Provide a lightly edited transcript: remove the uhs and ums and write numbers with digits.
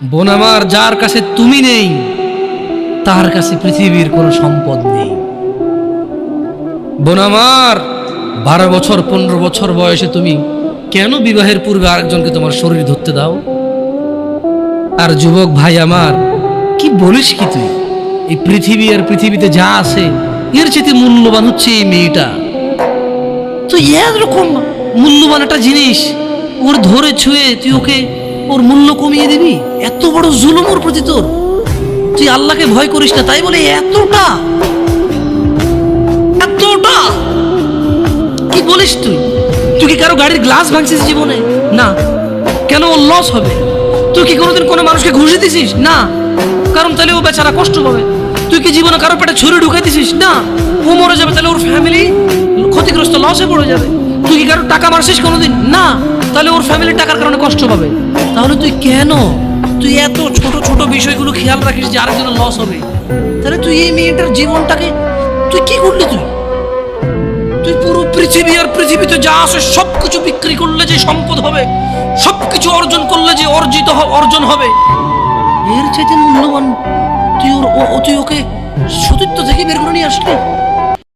বোন আমার, যার কাছে তুমি নেই তার কাছে পৃথিবীর কোনো সম্পদ নেই। বোন আমার, 12 বছর 15 বছর বয়সে তুমি কেন বিবাহের পূর্বে আরেকজনকে তোমার শরীর ধরতে দাও? আর যুবক ভাই আমার, কি বলিস কি তুই? এই পৃথিবী আর পৃথিবীতে যা আছে এর চেয়ে মূল্যবান হচ্ছে এই মেয়েটা। তুই এরকম মূল্যবান একটা জিনিস ওর ধরে ছুঁয়ে তুই ওকে ওর মূল্য কমিয়ে দিবি? এত বড় জুলুম ওর প্রতি তোর! তুই আল্লাহকে ভয় করিস না তাই বলে এতটা এতটা কি বলিস তুই? তুই কি কারো গাড়ির গ্লাস ভাঙছিস জীবনে? না। কেন? ওর লস হবে। তুই কি কোনোদিন কোনো মানুষকে ঘুষ দিছিস? না। কারণ তাহলে ও বেচারা কষ্ট পাবে। তুই কি জীবনে কারো পেটে ছুরি ঢুকাই দিছিস? না। ও মরে যাবে, তাহলে ওর ফ্যামিলি ক্ষতিগ্রস্ত, লসে পড়ে যাবে। তুই কি কারো টাকা মারছিস কোনোদিন? না। তাহলে ওর ফ্যামিলি টাকার কারণে কষ্ট পাবে। তাহলে তুই কেন তুই এত ছোট ছোট বিষয়গুলো খেয়াল রাখিস যে আরেকজনের লস হবে? তাহলে তুই এই মেয়েটার জীবনটাকে তুই কি করলি? তুই পুরো পৃথিবী আর পৃথিবীতে যা আছে সবকিছু বিক্রি করলে যে সম্পদ হবে, সবকিছু অর্জন করলে যে অর্জন হবে, এর চাইতে মূল্যবান তুই ওকে সতীত্ব থেকে বের করে নিয়ে আসলি।